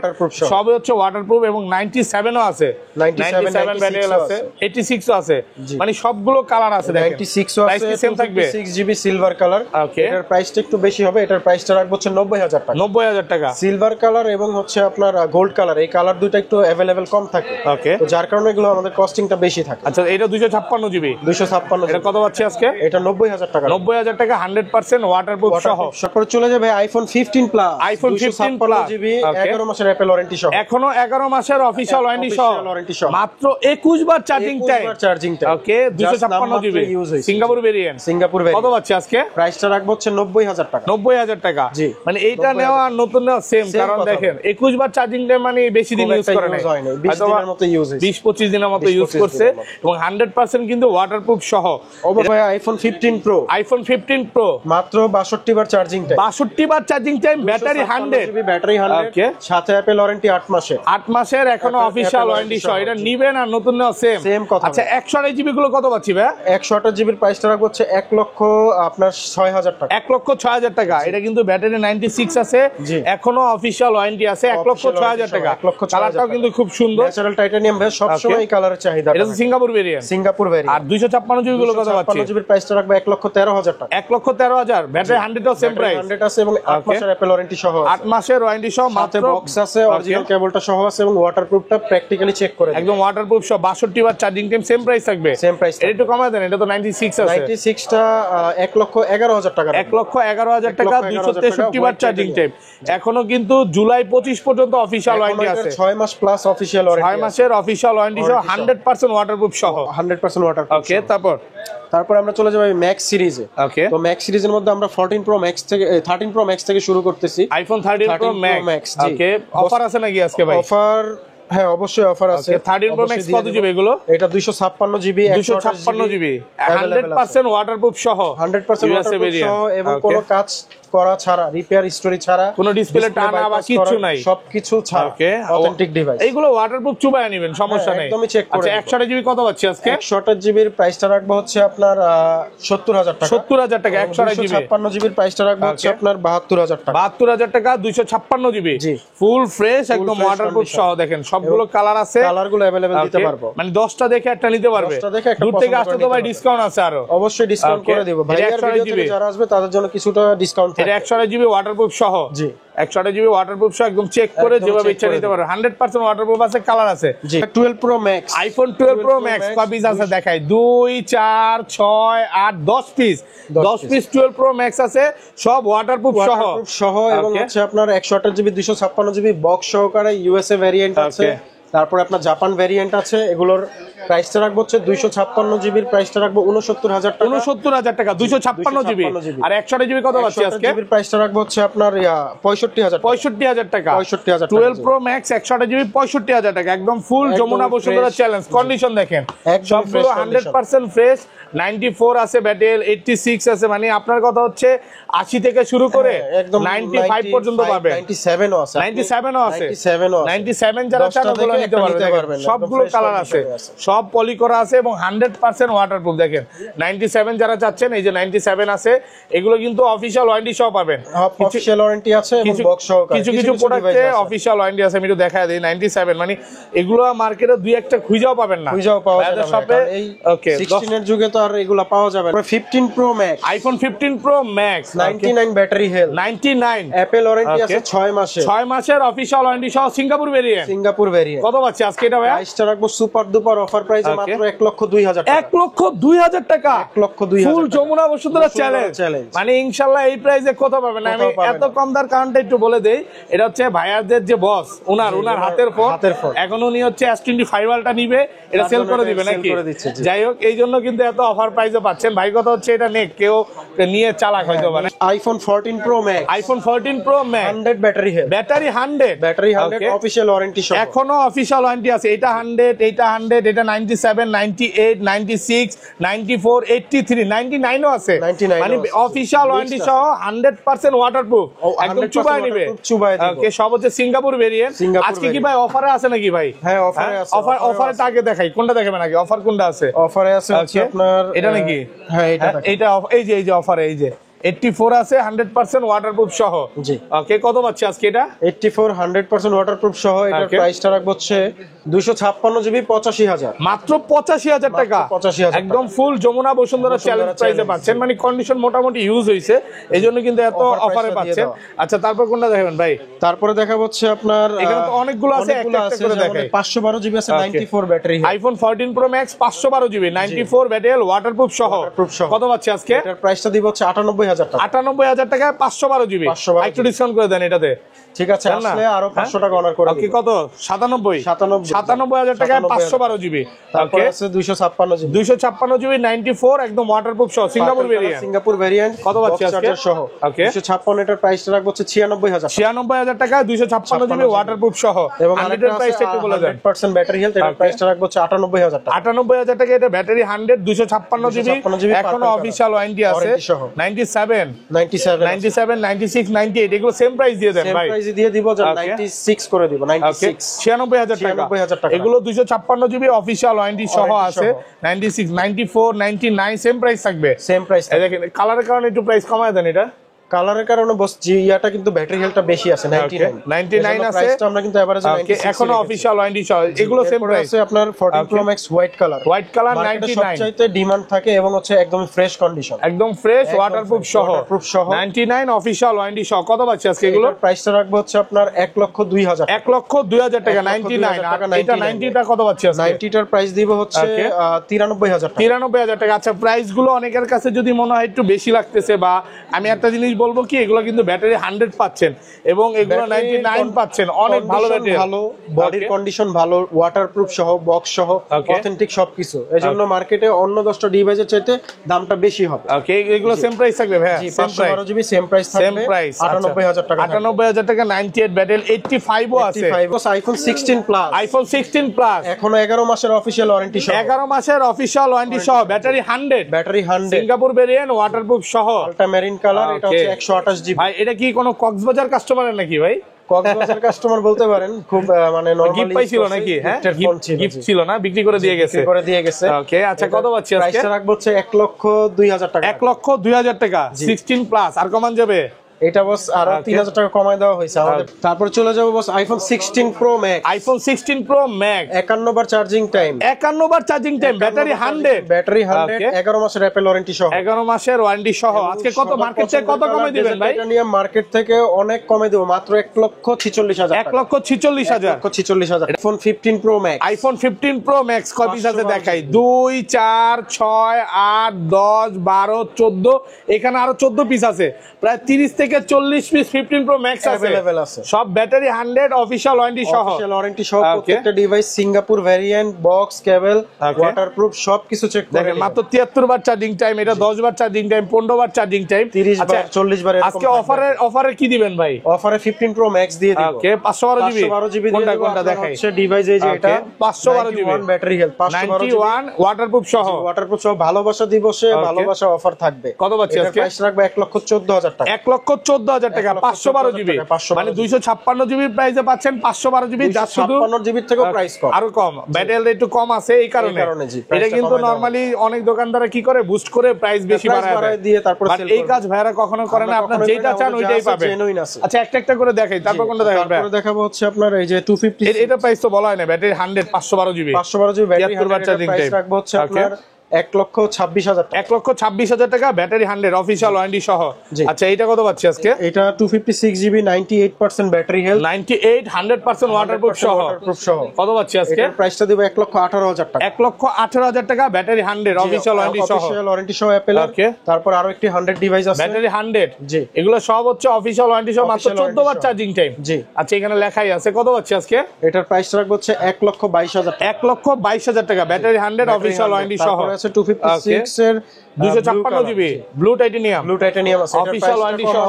সব হচ্ছে ওয়াটারপ্রুফ, এবং 97 ও আছে, 97 ব্যাটারি আছে, 86 ও আছে, মানে সবগুলো কালার আছে। দেখেন 96 ও আছে, সেম থাকবে, 6 জিবি সিলভার কালার। ওকে, এটার প্রাইসটা একটু বেশি হবে, এটার প্রাইসটা রাখবো হচ্ছে 90000 টাকা। 90000 টাকা। সিলভার কালার এবং হচ্ছে আপনার গোল্ড কালার, এই কালার দুটো একটু अवेलेबल কম থাকে। ওকে, তো যার কারণে এগুলো আমাদের কস্টিংটা বেশি থাকে। আচ্ছা, এটা 256 জিবি, 256। এটা কত পাচ্ছি আজকে? এটা 90000 টাকা। 90000 টাকা, টাকা 100% ওয়াটারপ্রুফ সহ। তারপর চলে যাবে iPhone 15 plus, iPhone 15 plus GB 11 মাসের অ্যাপল ওয়ারেন্টি সহ, এখনো 11 মাসের অফিশিয়াল ওয়ারেন্টি সহ, মাত্র 21 বার চার্জিং টাইম। ওকে 256 জিবি সিঙ্গাপুর ভেরিয়েন্ট, কত পাচ্ছি আজকে? প্রাইসটা রাখবো হচ্ছে 90000 টাকা। 90000 টাকা, মানে এইটা নেওয়া আর নতুন নেওয়া সেম, কারণ দেখেন 21 বার চার্জিং টাইম মানে বেশি দিন ইউজ করে নাই, 20 দিনের মতো ইউজ, 20-25 দিনের মতো ইউজ করছে, এবং 100% কিন্তু ওয়াটারপ্রুফ সহ। ভাই আইফোন 15 প্রো, আইফোন 15 প্রো মাত্র 62 বার চার্জিং টাইম, 62 বার charging time, battery 100 GB battery 100, সাথে অ্যাপল ওয়ারেন্টি 8 মাসের, 8 মাসের এখনো অফিশিয়াল ওয়ারেন্টি সহ। এটা নিবেন আর নতুন নেওয়া সেম কথা। আচ্ছা 128 জিবি গুলো কত পাচ্ছি ভাই? 128 জিবির প্রাইসটা রাখবো হচ্ছে 1 লক্ষ আপনার 6000 টাকা, 1,06,000 টাকা। এটা কিন্তু ব্যাটারি 96 আছে, এখনো অফিশিয়াল ওয়ারেন্টি আছে, 1,06,000 টাকা। কালারটাও কিন্তু খুব সুন্দর, ন্যাচারাল টাইটানিয়াম ভাই, সব সময় এই কালারের চাহিদা। এটা সিঙ্গাপুর ভেরিয়েন্ট, সিঙ্গাপুর ভেরিয়েন্ট। আর 256 জিবি গুলো কত পাচ্ছি? 256 জিবির প্রাইসটা রাখবো 1,13,000 টাকা, 1,13,000। ব্যাটারি 100 এর সেম প্রাইস, 100 আছে এবং 8 মাসের অ্যাপল ওয়ারেন্টি সহ, 8 মাসের ওয়ারেন্টি সহ, মাত্র বক্স আছে, অরিজিনাল কেবলটা সহ আছে, এবং ওয়াটারপ্রুফটা প্র্যাকটিক্যালি চেক করে একদম ওয়াটারপ্রুফ সহ। 62 বার চার্জিং টাইম, সেম প্রাইস থাকবে, সেম প্রাইস। এটা একটু কমায় দেন, এটা তো 96 আছে। 96 টা 1,11,000 টাকা, 1,11,000 টাকা, 263 বার চার্জিং টাইম। এখনো কিন্তু জুলাই 25 পর্যন্ত অফিশিয়াল ওয়ারেন্টি আছে, 6 মাস প্লাস অফিশিয়াল ওয়ারেন্টি, 6 মাসের অফিশিয়াল ওয়ারেন্টি সহ, 100% ওয়াটারপ্রুফ সহ, 100% ওয়াটারপ্রুফ। ওকে তারপর আমরা চলে যাবো ম্যাক্স সিরিজে। ওকে তো ম্যাক্স সিরিজের মধ্যে আমরা 13 প্রো ম্যাক্স থেকে শুরু করতেছি, আইফোন 13 প্রো ম্যাক্স। ওকে অফার আছে নাকি আজকে ভাই? অফার, হ্যাঁ অবশ্যই অফার আছে। 13 প্রো ম্যাক্স কত জিবি এগুলো? এটা 256 জিবি, 256 জিবি, 100% ওয়াটারপ্রুফ সহ, 100% ওয়াটারপ্রুফ সহ, এবং কোনো কাজ করা ছাড়া, রিপেয়ার হিস্টরি ছাড়া, কোনো ডিসপ্লে টানা বা কিছু নাই, সবকিছু ছাড়া, অথেন্টিক ডিভাইস। এইগুলো ওয়াটারপ্রুফ চুবায় নেবেন, সমস্যা নেই, একদমই চেক করে। আচ্ছা 128 জিবি কত পাচ্ছি আজকে? 128 জিবির প্রাইসটা রাখবো হচ্ছে আপনার 70000 টাকা, 70000 টাকা। 128 জিবি 256 জিবির প্রাইসটা রাখবো হচ্ছে আপনার 72000 টাকা, 72000 টাকা, 256 জিবি, ফুল ফ্রেশ একদম ওয়াটারপ্রুফ সহ। দেখেন সবগুলো কালার আছে, কালারগুলো अवेलेबल দিতে পারবো, মানে 10টা দেখে একটা নিতে পারবে, দূর থেকে আসলে তো ভাই ডিসকাউন্ট আছে, আরো অবশ্যই ডিসকাউন্ট করে দেব ভাই। আর ভিডিও থেকে যারা আসবে তাদের জন্য কিছুটা ডিসকাউন্ট থাকবে। এটা 128 জিবি ওয়াটারপ্রুফ সহ, জি 128 জিবি ওয়াটারপ্রুফ সহ, একদম চেক করে যেভাবে ইচ্ছা নিতে পারবে, 100% ওয়াটারপ্রুফ আছে, কালার আছে। জি 12 pro Max, iPhone 12 pro max কয় পিস আছে দেখাই? 2 4 6 8 10 পিস, 10 পিস 12 প্রো ম্যাক্স আছে, সব ওয়াটারপ্রুফ সহ, এবং হচ্ছে আপনার 128 জিবি 256 জিবি বক্স সহকারে ইউএসএ ভেরিয়েন্ট আছে, তারপরে আপনার জাপান ভেরিয়েন্ট আছে। এগুলোর প্রাইসটা রাখবো হচ্ছে 256 জিবির প্রাইসটা রাখবো 69000 টাকা, 69000 টাকা, 256 জিবি। আর 128 জিবি কত পাচ্ছি আজকে? জিবির প্রাইসটা রাখবো হচ্ছে আপনার 65000 টাকা, 65000 টাকা। 12 প্রো ম্যাক্স 128 জিবি 65000 টাকা, একদম full Jamuna Bashundhara challenge condition. দেখেন সবগুলো 100% ফ্রেশ, 94 আছে ব্যাটেল, 86 আছে, মানে আপনার কথা হচ্ছে 80 থেকে শুরু করে 95 পর্যন্ত পাবেন, 97 ও আছে, 97 ও আছে, 97 যারা চান ওগুলো নিতে পারবেন। সবগুলো কালার আছে, সব পলি করা আছে, এবং 100% ওয়াটারপ্রুফ। দেখেন 97 যারা চাচ্ছেন, এই যে 97 আছে, এগুলো কিন্তু অফিশিয়াল ওয়ারেন্টি সহ পাবেন, অফিশিয়াল ওয়ারেন্টি আছে এবং বক্স সহকারে। কিছু প্রোডাক্টে অফিশিয়াল ওয়ারেন্টি আছে, আমি একটু দেখায় দেই। 97 মানে এগুলো মার্কেটে দুই একটা খুঁজেও পাবেন না, খুঁজেও পাওয়া যায় না শপে। ওকে 16 এর যুগে তো আর এগুলো পাওয়া যাবে না। 15 pro Max, iPhone 15 pro max, 99 battery health, 99 Apple warranty আছে 6 মাসের, 6 মাসের অফিশিয়াল ওয়ারেন্টি সহ, সিঙ্গাপুর ভেরিয়েন্ট, সিঙ্গাপুর ভেরিয়েন্ট। কত পাচ্ছি আজকে এটা ভাই? প্রাইসটা রাখবো সুপার দুপার অফার প্রাইসে মাত্র 1,02,000 টাকা, 1,02,000 টাকা, 1,02,000 ফুল যমুনা বসুন্ধরা চ্যালেঞ্জ। মানে ইনশাআল্লাহ এই প্রাইসে কোথাও পাবেন না। আমি এত কম দার কারণটা একটু বলে দেই, এটা হচ্ছে ভাইয়াদের যে বস, ওনার হাতের ফোন, এখন উনি হচ্ছে S25 ওয়ালটা নিবে, এটা সেল করে দিবে নাকি, যাই হোক এই জন্য কিন্তু এত অফার প্রাইসে পাচ্ছেন। ভাই কথা হচ্ছে এটা নেক কেউ নিয়ে চালাক হয়তো মানে। IPhone 14 pro Max, iPhone 14 pro max, 100 battery health, battery 100 official warranty সহ, এখনো অফিশিয়াল ওয়ারেন্টি আছে। এটা 100, এটা 100, এটা 97, 98, 96, 94, 83, 99 ও আছে, মানে অফিশিয়াল ওয়ারেন্টি সহ 100% ওয়াটারপ্রুফ, একদম চুবায় নিবে। ওকে সব হচ্ছে সিঙ্গাপুর ভেরিয়েন্ট। আজকে কি ভাই অফারে আছে নাকি ভাই? হ্যাঁ অফারে আছে। অফারে আগে দেখাই, কোনটা দেখাবেন আগে? অফার কোনটা আছে? অফারে আছে হচ্ছে আপনার এটা নাকি? হ্যাঁ এটা এই যে অফারে, এই যে 84 আছে 100% ওয়াটারপ্রুফ সহ। জি ওকে, কত পাচ্ছি আজকে এটা? 84 100% ওয়াটারপ্রুফ সহ। এটার প্রাইসটা রাখবো হচ্ছে 256 জিবি 85,000, মাত্র 85,000 টাকা। 85,000 একদম ফুল যমুনা বসুন্ধরা চ্যালেঞ্জ প্রাইসে পাচ্ছেন, মানে কন্ডিশন মোটামুটি ইউজ হইছে, এইজন্য কিন্তু এত অফারে পাচ্ছেন। আচ্ছা, তারপর কোনটা দেখাবেন ভাই? তারপরে দেখাবো হচ্ছে আপনার এখানে তো অনেকগুলো আছে, একটা একটা করে দেখাই। 512 জিবি আছে 94 battery, iPhone 14 pro max 512 GB 94 battery waterproof সহ। কত পাচ্ছি আজকে? এটার প্রাইসটা দিব হচ্ছে 98,000 টাকা। 98,000 টাকায় 512 জিবি। একটু ডিসকাউন্ট করে দেন এটাতে। ঠিক আছে, আসলে আরো 500 টাকা অনার করে দিই। কত? 97,000 টাকায় 512 জিবি। তারপর আছে 256 জিবি 256 জিবি 94 একদম ওয়াটারপ্রুফ সহ, সিঙ্গাপুর ভেরিয়েন্ট। Singapore variant. কত পাচ্ছি আজকে? সহ 256, এটার প্রাইসটা রাখবো হচ্ছে 96,000 96,000 টাকায় 256 জিবি ওয়াটারপ্রুফ সহ। এবং হান্ড্রেড প্রাইসটা একটু বলে দেন। 100% ব্যাটারি হেলথ, এটার প্রাইসটা রাখবো হচ্ছে 98,000 টাকা। 98,000 টাকা এটা ব্যাটারি 100 256 জিবি। এখনো অফিশিয়াল ওয়ারেন্টি আছে। 97 97 96 98 এগুলো সেম প্রাইস দিয়ে দেন ভাই। সেম প্রাইস দিয়ে দিব, যা 96 করে দিব। 96 96,000 টাকা। এগুলো 256 জিবি অফিশিয়াল ওয়ারেন্টি সহ আছে। 96 94 99 সেম প্রাইস থাকবে। Same price. দেখেন কালারের কারণে একটু প্রাইস কমায় দেন। এটা কালারের কারণে বস ইয়াটা কিন্তু ব্যাটারি হেলথটা বেশি আছে 99 আছে। প্রাইসটা আমরা কিন্তু এভারেজ 96 এখনো অফিশিয়াল ওয়ারেন্টি সহ। এগুলো সেম প্রাইস আছে। আপনার 14 প্রো ম্যাক্স হোয়াইট কালার 99 সবচাইতে ডিমান্ড থাকে এবং হচ্ছে একদম ফ্রেশ কন্ডিশন, একদম ফ্রেশ ওয়াটারপ্রুফ সহ 99 অফিশিয়াল ওয়ারেন্টি সহ। কত পাচ্ছি আজকে এগুলো? প্রাইসটা রাখবো হচ্ছে আপনার 1,02,000 1,02,000 টাকা 99। আর এটা 90 টা কত পাচ্ছি আজকে? 90 টার প্রাইস দিব হচ্ছে 93,000 টাকা। 93,000 টাকা। আচ্ছা, প্রাইস গুলো অনেকের কাছে যদি মনে হয় একটু বেশি লাগতেছে, বা আমি একটা জিনিস বলবো কি, এগুলো কিন্তু ব্যাটারি 100 পাচ্ছেন এবং এগুলো 99 পাচ্ছেন। অনেক ভালো ব্যাটারি, ভালো বডির কন্ডিশন ভালো, ওয়াটারপ্রুফ সহ, বক্স সহ, অথেন্টিক সবকিছু। এজন্য মার্কেটে অন্য 10টা ডিভাইসের চাইতে দামটা বেশি হবে। ওকে, এগুলো সেম প্রাইস থাকবে ভাই? জি, 512 জিবি সেম প্রাইস থাকবে। সেম প্রাইস 98,000 টাকা। 98,000 টাকা 98 ব্যাটারি 85 ও আছে। IPhone 16 plus. আইফোন 16 প্লাস এখনো 11 মাসের অফিশিয়াল ওয়ারেন্টি সহ। 11 মাসের অফিশিয়াল ওয়ারেন্টি সহ, battery 100 battery 100 Singapore variant waterproof সহ, আলট্রা মেরিন কালার। এটা হচ্ছে 128 জিবি। ভাই এটা কি কোনো কক্সবাজার কাস্টমারের নাকি ভাই? কক্সবাজার কাস্টমার বলতে পারেন, খুব মানে নরমালি গিফট পাইছিল নাকি? হ্যাঁ, গিফট ছিল না, বিক্রি করে দিয়ে গেছে। ওকে, আচ্ছা কত পাচ্ছি আজকে? প্রাইসটা রাখবো হচ্ছে 1,02,000 টাকা। 1,02,000 টাকা 16 প্লাস। আর কমান যাবে? এটা বস আরো 3,000 টাকা কমায় দেওয়া হয়েছে আমাদের। তারপর চলে যাবো boss iPhone 16 Pro Max. IPhone 16 Pro Max 51 বার চার্জিং টাইম। 51 বার চার্জিং টাইম, ব্যাটারি 100, ব্যাটারি 100, 11 মাসের অ্যাপল ওয়ারেন্টি সহ। 11 মাসের ওয়ারেন্টি সহ। আজকে কত মার্কেট থেকে কত কমে দিবেন ভাই? টাইটানিয়াম মার্কেট থেকে অনেক কমে দেব, মাত্র 1,46,000 টাকা। 1,46,000। 1,46,000। IPhone 15 pro Max. IPhone 15 pro max কয় পিস আছে দেখাই? 2 4 6 8 10 12 14, এখানে আরো 14 পিস আছে। প্রায় 30 থেকে 40 পিস 15 প্রো ম্যাক্স अवेलेबल আছে। সব ব্যাটারি 100 অফিশিয়াল ওয়ারেন্টি সহ। অফিশিয়াল ওয়ারেন্টি সহ প্রত্যেকটা ডিভাইস সিঙ্গাপুর ভেরিয়েন্ট, বক্স, কেবল, ওয়াটারপ্রুফ সবকিছু চেক করে দেখেন। মাত্র 73 বার চার্জিং টাইম, এটা 10 বার চার্জিং টাইম, 15 বার চার্জিং টাইম, 30 বার 40 বার। আজকে অফারে কি দিবেন ভাই? অফারে 15 প্রো ম্যাক্স দিয়ে দিব। ওকে, 512 জিবি। কোনটা দেখাই? হচ্ছে ডিভাইস এই যে এটা 512 জিবি ব্যাটারি হেলথ, 91 ওয়াটারপ্রুফ সহ। ওয়াটারপ্রুফ সহ ভালোবাসা দিবসে ভালোবাসা অফার থাকবে। কত পাচ্ছি আজকে? প্রাইস রাখবো 1,14,000 টাকা। 1,14,000 টাকা 512 জিবি, মানে 256 জিবির প্রাইসে পাচ্ছেন 512 জিবি। যা শুধু 56 জিবির থেকে প্রাইস কম, আরো কম, ব্যাটারি একটু কম আছে এই কারণে। এটা কিন্তু নরমালি অনেক দোকানদার কি করে, বুস্ট করে প্রাইস বেশি বাড়ায় দিয়ে তারপর সেল করে। এই কাজ ভাইরা কখনো করে না, আপনি যেটা চান ওইটাই পাবেন। আচ্ছা, একটা একটা করে দেখাই, তারপর কোনটা দেখাবেন? তারপর দেখাবো হচ্ছে আপনার এই যে 250। এটা প্রাইস তো বলা হয় না, ব্যাটারি 100 512 জিবি 512 জিবি ব্যাটারি 73 বার চার্জিং টাইম। রাখবো হচ্ছে আপনার 1,26,000 টাকা। 1,26,000 টাকা ব্যাটারি 100 অফিশিয়াল ওয়ারেন্টি সহ। আচ্ছা, এটা কত পাচ্ছি আজকে? এটা 256 জিবি 98% ব্যাটারি হেলথ, 98 100% ওয়াটারপ্রুফ সহ। কত পাচ্ছি আজকে? এর প্রাইসটা দেব 1,18,000 টাকা। 1,18,000 টাকা ব্যাটারি 100 অফিশিয়াল ওয়ারেন্টি সহ। অফিশিয়াল ওয়ারেন্টি সহ অ্যাপল। ওকে, তারপর আরো একটি 100 ডিভাইস আছে, ব্যাটারি 100। জি, এগুলো সব হচ্ছে অফিশিয়াল ওয়ারেন্টি সহ, মাত্র 14 বার চার্জিং টাইম। জি, আচ্ছা এখানে লেখাই আছে। কত পাচ্ছি আজকে? এটার প্রাইস রাখবো হচ্ছে 1,22,000 টাকা। 1,22,000 টাকা ব্যাটারি 100 অফিশিয়াল ওয়ারেন্টি সহ। তারপর আছে 256 এর 256 জিবি ব্লু টাইটানিয়াম আছে, অফিশিয়াল ওয়ারেন্টি সহ।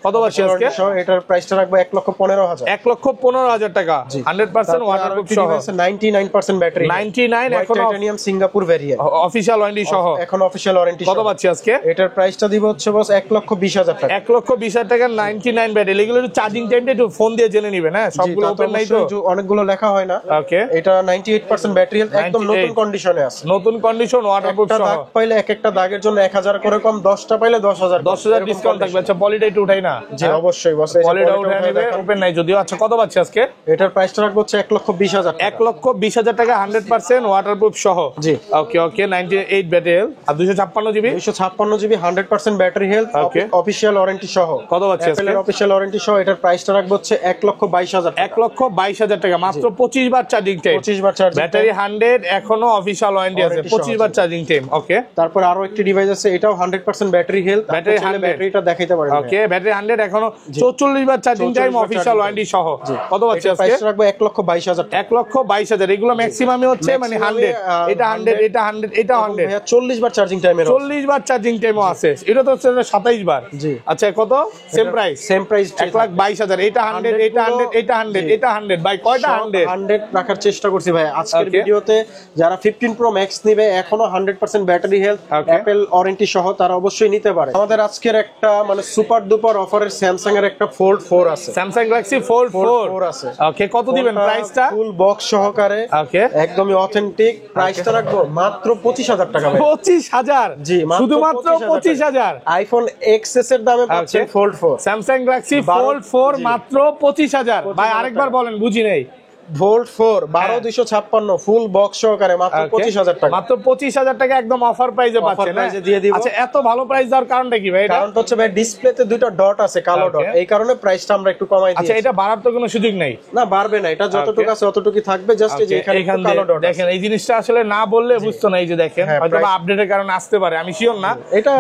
কত পাচ্ছি আজকে? এটার প্রাইসটা রাখবো 1,15,000 1,15,000 টাকা 100% ওয়াটারপ্রুফ সহ 99% ব্যাটারি 99 এখন titanium Singapore variant official warranty সহ এখন অফিশিয়াল ওয়ারেন্টি কত পাচ্ছি আজকে? এটার প্রাইসটা দিব হচ্ছে বস 1,20,000 টাকা 1,20,000 টাকা 99 ব্যাটারি। এগুলো একটু চার্জিং টাইমটা একটু ফোন দিয়ে জেনে নেবেন। হ্যাঁ সবগুলো ওপেন নাই তো, অনেকগুলো লেখা হয় না। ওকে এটা 98% ব্যাটারি হেলথ, একদম নতুন কন্ডিশনে আছে, নতুন কন্ডিশন ওয়াটারপ্রুফ সহ। দাগ পাইলে এক একটা দাগের জন্য 1000 করে কম, 10টা পাইলে 10,000 ডিসকাউন্ট থাকবে। আচ্ছা পলিটা একটু উঠাই না? জি অবশ্যই বস, পলিটা উঠাই নেবে, ওপেন নাই যদিও। আচ্ছা কত পাচ্ছি আজকে? এটার প্রাইসটা রাখবো হচ্ছে 1,20,000 1,20,000 টাকা 100% ওয়াটারপ্রুফ সহ। জি ওকে ওকে 98 ব্যাটারি আর 256 GB 256 GB 100% battery health, official warranty সহ। কত পাচ্ছি আজকে? অফিশিয়াল ওয়ারেন্টি সহ এটার প্রাইসটা রাখবো হচ্ছে 1,22,000 1,22,000 টাকা মাত্র। 25 বার চার্জিং টাইম, 25 বার চার্জিং, ব্যাটারি 100, এখনো অফিশিয়াল ওয়ারেন্টি আছে, 25 বার চার্জিং টাইম। ওকে তারপর আরো একটি ডিভাইস আছে, এটাও 100% ব্যাটারি হেলথ, ব্যাটারি 100, ব্যাটারিটা দেখাইতে পারেন। ওকে ব্যাটারি 100, এখনো 44 বার চার্জিং টাইম, অফিশিয়াল ওয়ারেন্টি সহ। কত পাচ্ছি আজকে? প্রাইস রাখবো 1,22,000 টাকা 1,22,000। এগুলো ম্যাক্সিমামই হচ্ছে মানে 100, এটা 100, এটা 100, এটা 100, 40 বার চার্জিং টাইম, 40 বার চার্জিং টাইমও আছে। এটা তো হচ্ছে 27 বার। জি আচ্ছা কত? Same price 1,22,000। এটা 100, এটা 100, এটা 100, এটা 100। ভাই কয়টা 100 রাখার চেষ্টা করছি ভাই আজকের ভিডিওতে। যারা 15 প্রো ম্যাক্স নিবে, এখনো 100% ব্যাটারি হেলথ, অ্যাপল ওয়ারেন্টি সহ, তারা অবশ্যই নিতে পারে। আমাদের আজকের একটা মানে সুপার ডুপার অফারের স্যামসাং এর একটা ফোল্ড 4 আছে, স্যামসাং গ্যালাক্সি ফোল্ড 4 আছে। ওকে কত দিবেন প্রাইসটা? ফুল বক্স সহকারে, ওকে একদমই অথেন্টিক। প্রাইসটা রাখবো মাত্র 25,000 টাকা ভাই। 25,000? জি শুধুমাত্র 25,000। আইফোন এক্সএস এর দামে পাচ্ছেন ফোল্ড 4, স্যামসাং গ্যালাক্সি ফোল্ড 4 মাত্র 25,000। ভাই আরেকবার বলেন, বুঝি নাই। ভোল্ট 4 12256 ফুল বক্স সহকারে মাত্র 25,000 টাকা, মাত্র 25,000 টাকা একদম অফার প্রাইসে পাচ্ছেন। প্রাইসে দিয়ে দিব। আচ্ছা এত ভালো প্রাইস দেওয়ার কারণটা কি ভাই? এটা কারণটা হচ্ছে ভাই ডিসপ্লেতে দুটো ডট আছে, কালো ডট, এই কারণে প্রাইসটা আমরা একটু কমাই দিয়েছি। আচ্ছা এটা বাড়ার তো কোনো সুযোগ নাই? না বাড়বে না, এটা যতটুকু আছে ততটুকুই থাকবে, জাস্ট এই যে এখানে একটু কালো ডট দেখেন। এই জিনিসটা আসলে না বললে বুঝতো না। এই যে দেখেন, হয়তো বা আপডেটের কারণে আসতে পারে, আমি শিওর না। এটা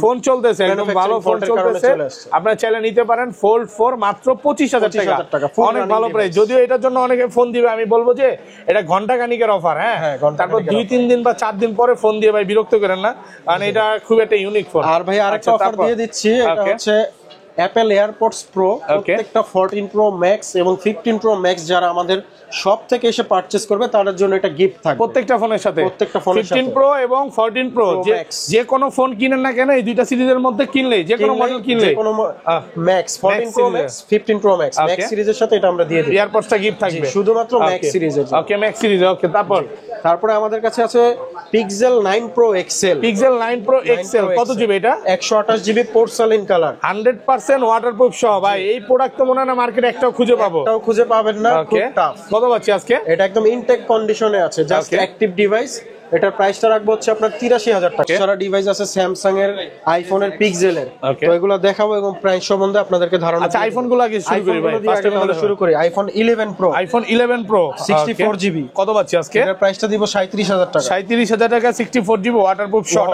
ফোন চলতেছে, একদম ভালো ফোন চলতেছে, আপনারা চাইলে নিতে পারেন। ফোল্ড 4 মাত্র 25,000 টাকা, অনেক ভালো প্রাইস। যদিও এটার জন্য অনেকে ফোন দিবে, আমি বলবো যে এটা ঘন্টা খানিকের অফার। হ্যাঁ তারপর 2-3 দিন বা 4 দিন পরে ফোন দিয়ে ভাই বিরক্ত করেন না, কারণ এটা খুব একটা ইউনিক ফোন। আর ভাই আরেকটা অফার দিয়ে দিচ্ছি, এটা হচ্ছে অ্যাপল এয়ারপডস প্রো। প্রত্যেকটা 14 প্রো ম্যাক্স এবং 15 প্রো ম্যাক্স যারা আমাদের সব থেকে এসে পারচেজ করবে, তাদের জন্য এটা গিফট থাকবে প্রত্যেকটা ফোনের সাথে। 15 প্রো এবং 14 প্রো যে কোনো ফোন কিনেন না কেন, এই দুইটা সিরিজের মধ্যে কিনলে, যে কোনো মডেল কিনলে, যে কোনো max 14 pro max 15 pro max max সিরিজের সাথে এটা আমরা দিয়ে দিই। এয়ারপডসটা গিফট থাকবে শুধুমাত্র ম্যাক্স সিরিজের। ওকে ম্যাক্স সিরিজ। ওকে তারপরে আমাদের কাছে আছে Pixel 9 Pro XL. Pixel 9 Pro XL কত জিবি এটা? 128 জিবি পোর্সেলিন কালার, 100% ওয়াটারপ্রুফ সহ। ভাই এই প্রোডাক্ট তো মনে হয় না মার্কেটে একটাও খুঁজে পাবেন না, খুব টাফ। কত পাচ্ছি আজকে? এটা একদম ইনটেক কন্ডিশনে আছে, জাস্ট অ্যাক্টিভ ডিভাইস। এটার প্রাইসটা রাখবো হচ্ছে আপনার 83,000 টাকা। সারা ডিভাইস আছে স্যামসাং এর, আইফোনের, পিক্সেলের, তো এগুলো দেখাবো এবং প্রাইস সম্বন্ধে আপনাদেরকে ধারণা। আচ্ছা আইফোন গুলো আগে শুরু করি ভাই, ফার্স্ট টাইম শুরু করি। IPhone 11 pro, iPhone 11 pro 64 GB কত পাচ্ছি আজকে? এর প্রাইসটা দিব 37,000 টাকা। 37,000 টাকা 64 জিবি ওয়াটারপ্রুফ সহ।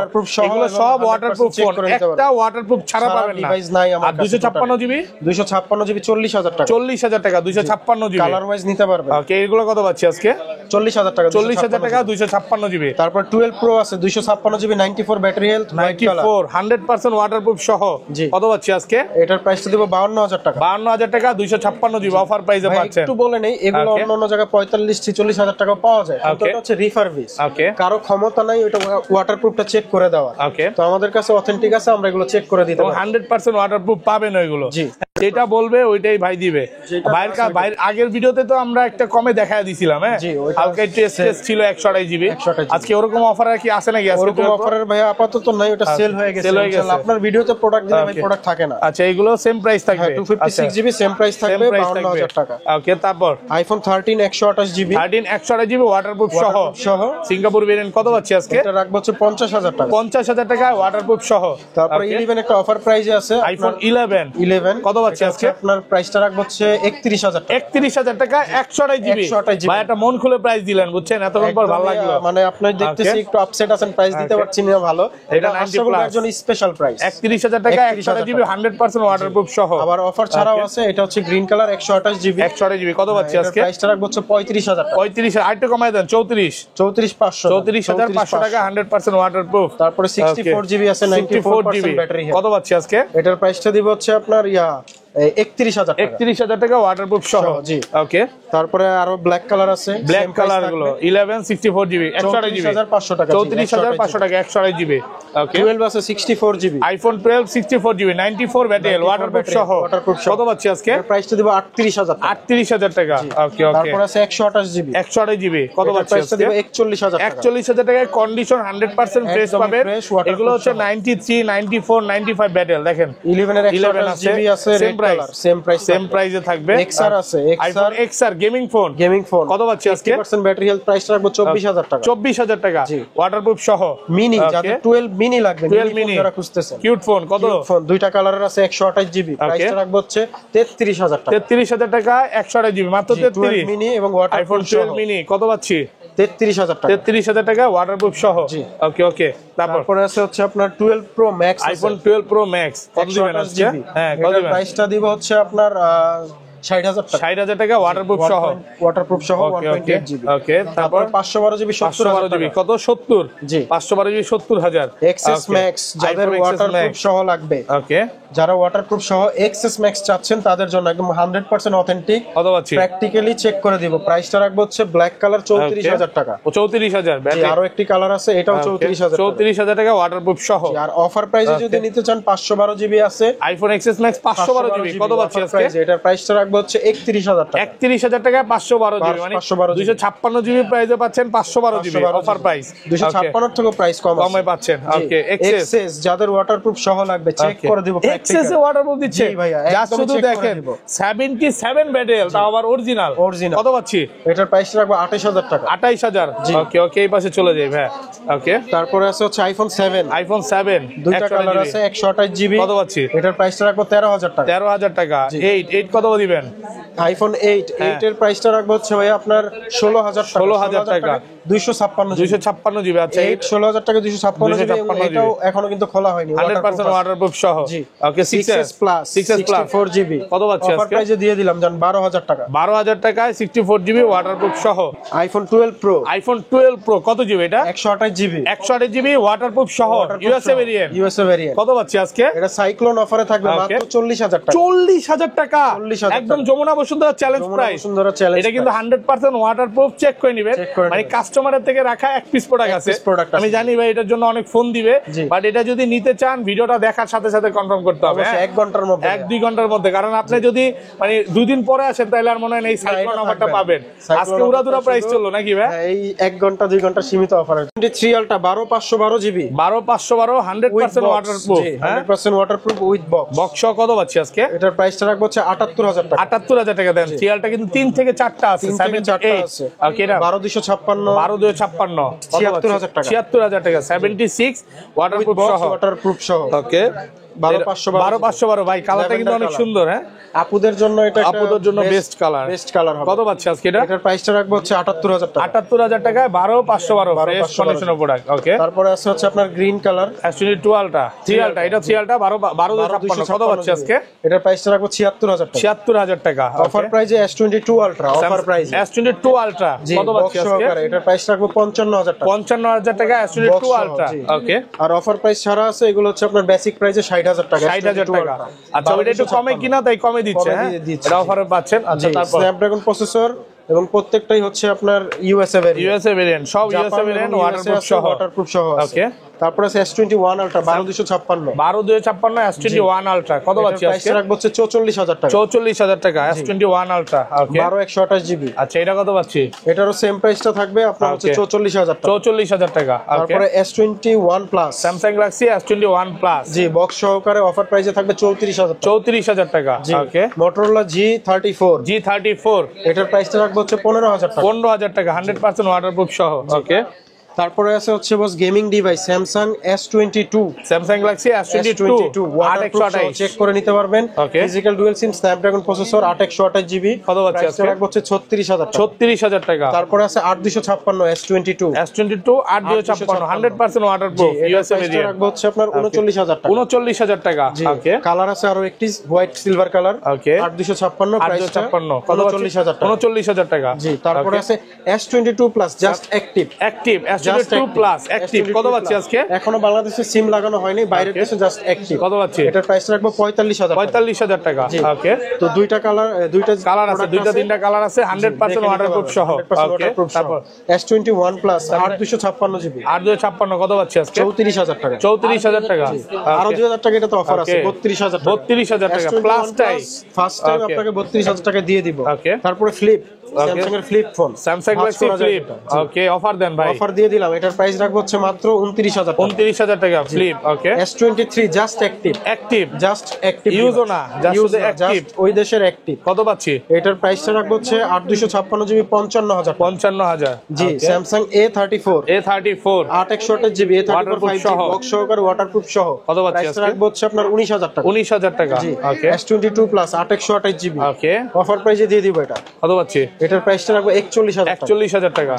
এগুলো সব ওয়াটারপ্রুফ ফোন, একটা ওয়াটারপ্রুফ ছাড়া পাবেন না। ডিভাইস নাই আমার আর 256 জিবি 256 জিবি 40,000 টাকা। 40,000 টাকা 256 জিবি কালার ওয়াইজ নিতে পারবে। ওকে এগুলো কত পাচ্ছি আজকে? 40,000 টাকা। 40,000 টাকা 256 জিবি। তারপর 12 প্রো আছে 256 জিবি 94 ব্যাটারি হেলথ, 94 100% ওয়াটারপ্রুফ সহ। কত পাচ্ছি আজকে? এটার প্রাইসটা দেব 52,000 টাকা। 52,000 টাকা 256 জিবি অফার প্রাইসে পাচ্ছেন। একটু বলে নেই, এগুলো অন্য জায়গায় 45-46,000 টাকা পাওয়া যায়, কিন্তু এটা হচ্ছে রিফারবিশ। কারো ক্ষমতা নাই ওটা ওয়াটারপ্রুফটা চেক করে দেওয়া। তো আমাদের কাছে অথেন্টিক আছে, আমরা এগুলো চেক করে দিতে পারি। 100% ওয়াটারপ্রুফ পাবেন ওইগুলো। জি যেটা বলবে ওইটাই ভাই দিবে। ভাইয়ের আগের ভিডিওতে তো আমরা একটা কমে দেখায় দিছিলাম। হ্যাঁ হালকা একটু স্পেস ছিল 128 জিবি। আজকে ওরকম অফার কি আছে নাকি? ওরকম অফারের ভাই আপাতত নাই, ওটা সেল হয়ে গেছে। আপনার ভিডিওতে প্রোডাক্ট দিলে ভাই প্রোডাক্ট থাকে না। আচ্ছা এগুলো সেম প্রাইস থাকবে? 256 জিবি সেম প্রাইস থাকবে 52,000 টাকা। ওকে তারপর আইফোন 13 128 জিবি 128 জিবি ওয়াটারপ্রুফ সহ সিঙ্গাপুর ভেরিয়েন্ট কত পাচ্ছি আজকে? এটা রাখবো হচ্ছে 50,000 টাকা। 50,000 টাকা ওয়াটারপ্রুফ সহ। তারপর 11 একটা অফার প্রাইসে আছে, আইফোন 11 কত পাচ্ছি আজকে? আপনার প্রাইসটা রাখবো হচ্ছে 31,000 টাকা। 31,000 টাকা 128 জিবি। ভাই এটা মন খুলে প্রাইস দিলেন, বুঝছেন? এতক্ষণ পর ভালো লাগলো। মানে আপনি দেখতেছি একটু আপসেট আছেন, প্রাইস দিতে পারছেন না ভালো। এটা 90 প্লাস জন্য স্পেশাল প্রাইস 31,000 টাকা 128 জিবি 100% ওয়াটারপ্রুফ সহ। আবার অফার ছাড়াও আছে, এটা হচ্ছে গ্রিন কালার 128 জিবি। 128 জিবি কত পাচ্ছি আজকে? প্রাইসটা রাখবো হচ্ছে 35,000 টাকা। 35 আরেকটু কমায় দেন 34,500 টাকা 100% ওয়াটারপ্রুফ। তারপরে 64 জিবি আছে 94% ব্যাটারি। কত পাচ্ছি আজকে? এটার প্রাইসটা দিব দিব হচ্ছে আপনার 31,000 টাকা। 31,000 টাকা ওয়াটারপ্রুফ সহ। জি ওকে, তারপরে আরো ব্ল্যাক কালার আছে, ব্ল্যাক কালার গুলো 11 64 জিবি 128 জিবি 34,500 টাকা। 34,500 টাকা 128 জিবি। ওকে, 12 আছে 64 GB, iPhone 12 64 GB 94 battery waterproof সহ। কত পাচ্ছি আজকে? প্রাইসটা দিব 38,000 টাকা। 38,000 টাকা। ওকে ওকে, তারপর আছে 128 জিবি, 128 জিবি কত পাচ্ছি প্রাইসটা আজকে? দিব 41,000 টাকা। 41,000 টাকায় কন্ডিশন 100% ফ্রেশ একদম পাবেন। fresh, waterproof এগুলো হচ্ছে সহ। 93 94 95 ব্যাটারি। দেখেন 11 এর 128 জিবি আছে, red colour, same price, same প্রাইসে থাকবে। XR আছে, আইফোন XR গেমিং ফোন কত পাচ্ছি আজকে? 50% ব্যাটারি হেলথ, প্রাইস রাখবো 24,000 টাকা। 24,000 টাকা ওয়াটারপ্রুফ সহ। মিনি, যাদের 12 মিনি লাগবে, 12 মিনি যারা খুঁজতেছেন, কিউট ফোন কত? ফোন দুইটা কালারের আছে, 128 জিবি, প্রাইসটা রাখবো হচ্ছে 33,000 টাকা। 33,000 টাকা 128 জিবি মাত্র 33 মিনি এবং আইফোন ওয়াটারপ্রুফ 12 মিনি কত পাচ্ছি? 33,000 টাকা। 33,000 টাকা ওয়াটারপ্রুফ সহ। ওকে ওকে, তারপরে আছে হচ্ছে আপনার 12 pro Max, iPhone 12 pro max কত দিবেন আজকে? হ্যাঁ কত দিবেন? প্রাইসটা দিব হচ্ছে আপনার 60,000 টাকা। 60,000 টাকা ওয়াটারপ্রুফ সহ, ওয়াটারপ্রুফ সহ 128 জিবি। ওকে, তারপর 512 জিবি 512 জিবি কত? 70 জি, 512 জিবি 70,000। এক্সএস ম্যাক্স যাদের ওয়াটারপ্রুফ সহ লাগবে, ওকে, যারা ওয়াটারপ্রুফ সহ এক্সএস ম্যাক্স চাচ্ছেন তাদের জন্য একদম 100% অথেন্টিক, কত পাচ্ছি? প্র্যাকটিক্যালি চেক করে দিব। প্রাইসটা রাখবো হচ্ছে ব্ল্যাক কালার 34,000 টাকা। 34,000 জি, আরো একটি কালার আছে, এটাও 34,000 টাকা। 34,000 টাকা ওয়াটারপ্রুফ সহ। আর অফার প্রাইসে যদি নিতে চান 512 জিবি আছে, আইফোন এক্সএস ম্যাক্স 512 জিবি কত পাচ্ছি আজকে? এটার প্রাইসটা রাখবো হচ্ছে 31,000 টাকা। 31,000 টাকা 512 জিবি, মানে 256 জিবি প্রাইসে পাচ্ছেন 512 জিবি অফার প্রাইস। 256 থেকে প্রাইস কমে পাচ্ছেন। ওকে, এক্সএস যাদের ওয়াটারপ্রুফ সহ লাগবে চেক করে দিব। এক্সএস এ ওয়াটারপ্রুফ দিচ্ছে ভাইয়া, জাস্ট শুধু দেখেন 77 ব্যাটারি তাও আবার অরিজিনাল। কত পাচ্ছি? এটার প্রাইস রাখবো 28,000 টাকা। 28,000। ওকে ওকে, এই পাশে চলে যাই ভাই। ওকে, তারপরে আছে হচ্ছে আইফোন 7, আইফোন 7 দুইটা কালার আছে, 128 জিবি, কত পাচ্ছি? এটার প্রাইসটা রাখবো 13,000 টাকা। 13,000 টাকা। 8 কত দিবেন? আইফোন 8 এর প্রাইসটা রাখবো হচ্ছে ভাই আপনার 16,000 টাকা। 16,000 টাকা 256 জিবি। আচ্ছা, 16,000 টাকা 256 জিবি, এটাও এখনো কিন্তু খোলা হয়নি, 100% ওয়াটারপ্রুফ সহ। ওকে, 6s প্লাস 64 জিবি কত পাচ্ছি অফার আজকে? প্রাইসে দিয়ে দিলাম জান 12,000 টাকা। 12,000 টাকায় 64 জিবি ওয়াটারপ্রুফ সহ। আইফোন 12 প্রো, আইফোন 12 প্রো কত জিবি এটা? 128 জিবি, 128 জিবি ওয়াটারপ্রুফ সহ, ইউএসএ ভেরিয়েন্ট। কত পাচ্ছি আজকে? এটা সাইক্লোন অফারে থাকবে মাত্র 40,000 টাকা। 40,000 টাকা 40,000 একদম যমুনা বসুন্ধরা চ্যালেঞ্জ প্রাইস। এটা কিন্তু 100% ওয়াটারপ্রুফ, চেক করে নেবেন। মানে কাস্টমারের থেকে রাখা এক পিস প্রোডাক্ট আছে। আমি জানি ভাই এটার জন্য অনেক ফোন দিবে, বাট এটা যদি নিতে চান ভিডিওটা দেখার সাথে সাথে কনফার্ম করতে হবে। 1 ঘন্টার মধ্যে, 1-2 ঘন্টার মধ্যে, কারণ আপনি যদি মানে 2 দিন পরে আসেন তাহলে আর মনে হয় এই সাইক্লোন অফারটা পাবেন। আজকে উড়াদুরা প্রাইস চললো নাকি ভাই? এই 1 ঘন্টা 2 ঘন্টা সীমিত অফার। 23 আলটা 12512 GB, 12512 100% waterproof, 100% waterproof with box. Box সহ কত পাচ্ছি আজকে? এটার প্রাইসটা রাখবো হচ্ছে 78,000 টাকা। 78,000 টাকা দেন। সিরিয়ালটা কিন্তু 3 থেকে 4টা আছে, 3 থেকে 4টা আছে। ওকে, এটা 12256 12256 76,000 টাকা। 76,000 টাকা 76 ওয়াটারপ্রুফ সহ। ওয়াটারপ্রুফ সহ। ওকে, 12512 ভাই, কালারটা কিন্তু অনেক সুন্দর। হ্যাঁ, আপুদের জন্য এটা আপুদের জন্য বেস্ট কালার হবে। কত পাচ্ছি আজকে এটা? এটার প্রাইসটা রাখবো হচ্ছে 78,000 টাকা। 78,000 টাকায় 12512 ফ্রেশ কন্ডিশনের প্রোডাক্ট। ওকে, তারপরে আছে হচ্ছে আপনার green colour S22 ultra 3 ultra, এটা 3 আলট্রা 12256 কত পাচ্ছি আজকে? এটার প্রাইসটা রাখবো 76,000 টাকা। 76,000 টাকা অফার প্রাইসে S22 আলট্রা অফার প্রাইসে। S22 আলট্রা কত পাচ্ছি আজকে? এটার প্রাইস রাখবো 55,000 টাকা। 55,000 টাকা S22 আলট্রা। ওকে, আর অফার প্রাইস ছাড়া আছে, এগুলো হচ্ছে আপনার বেসিক প্রাইসে 60,000 টাকা। 60,000 টাকা। আচ্ছা, ওটা একটু কমে কিনা তাই কমে দিচ্ছে। হ্যাঁ, এটা অফারে পাচ্ছেন। আচ্ছা, তারপর স্ন্যাপড্রাগন প্রসেসর এবং প্রত্যেকটাই হচ্ছে আপনার ইউএসএ ভেরিয়েন্ট, সব ইউএসএ ভেরিয়েন্ট ওয়াটারপ্রুফ সহ। ওকে, তারপরে আছে S21 আলট্রা 12256 12256 S21 আলট্রা কত পাচ্ছি আজকে? প্রাইস রাখবো হচ্ছে 44,000 টাকা। 44,000 টাকা S21 আলট্রা। ওকে, 12128 জিবি। আচ্ছা, এটা কত পাচ্ছি? এটারও সেম প্রাইসটা থাকবে আপনার হচ্ছে 44,000 টাকা। 44,000 টাকা। তারপরে S21 Plus Samsung Galaxy S21 Plus জি বক্স সহকারে অফার প্রাইসে থাকবে 34,000 টাকা। 34,000 টাকা। ওকে, মোটরোলা G34 এটার প্রাইসটা রাখবো হচ্ছে 15,000 টাকা। 15,000 টাকা 100% ওয়াটারপ্রুফ সহ। ওকে, তারপরে আছে হচ্ছে boss gaming device Samsung S22, Samsung Galaxy S22 8128 check করে নিতে পারবেন। Physical dual SIM Snapdragon processor 8128 GB. কত পাচ্ছি আজকে? রাখবো হচ্ছে 36,000 টাকা। 36,000 টাকা। তারপরে আছে 8256 S22 8256 100% ওয়াটারপ্রুফ ইউএসএ ভেরিয়েন্ট রাখবো হচ্ছে আপনার 39,000 টাকা। 39,000 টাকা। ওকে, কালার আছে আরো একটি হোয়াইট সিলভার কালার। ওকে, 8256 প্রাইসটা 39,000 টাকা। 39,000 টাকা। জি, তারপরে আছে S22 plus just active S22 plus active কত পাচ্ছি আজকে? এখনো বাংলাদেশে সিম লাগানো হয়নি, বাইরের দেশে জাস্ট অ্যাক্টিভ। কত পাচ্ছি? এটার প্রাইস রাখবো 45,000 টাকা। ওকে, তো দুইটা কালার, দুইটা কালার আছে, দুইটা তিনটা কালার আছে, 100% ওয়াটারপ্রুফ সহ। ওকে, তারপর S21 প্লাস 8256 জিবি 8256 কত পাচ্ছি আজকে? 34,000 টাকা। 34,000 টাকা। আরো 2,000 টাকা এটা তো অফার আছে, 32,000 টাকা। 32,000 টাকা প্লাস টাই ফার্স্ট টাইম আপনাকে 32,000 টাকা দিয়ে দিব। তারপরে ফ্লিপ, স্যামসাং এর flip phone, Samsung Galaxy Flip. Okay, offer দেন ভাই। অফার দিয়ে দিলাম, এটার প্রাইস রাখবো হচ্ছে মাত্র 29,000 টাকা। 29,000 টাকা flip. Okay, S23 just active, active just active, ইউজও না, জাস্ট অ্যাক্টিভ, ওই দেশের অ্যাক্টিভ। কত পাচ্ছি? এটার প্রাইসটা রাখবো হচ্ছে 8256 জিবি 55,000 টাকা। 55,000। জি, Samsung A34 A34 861 GB A34 5G box সহকারে ওয়াটারপ্রুফ সহ। কত পাচ্ছি প্রাইসটা রাখবো হচ্ছে আপনার 19,000 টাকা। 19,000 টাকা। ওকে, S22 প্লাস 828 জিবি ওকে, অফার প্রাইসে দিয়ে দিব এটা। কত পাচ্ছি? এটার প্রাইসটা রাখবো 41,000 টাকা। 41,000 টাকা।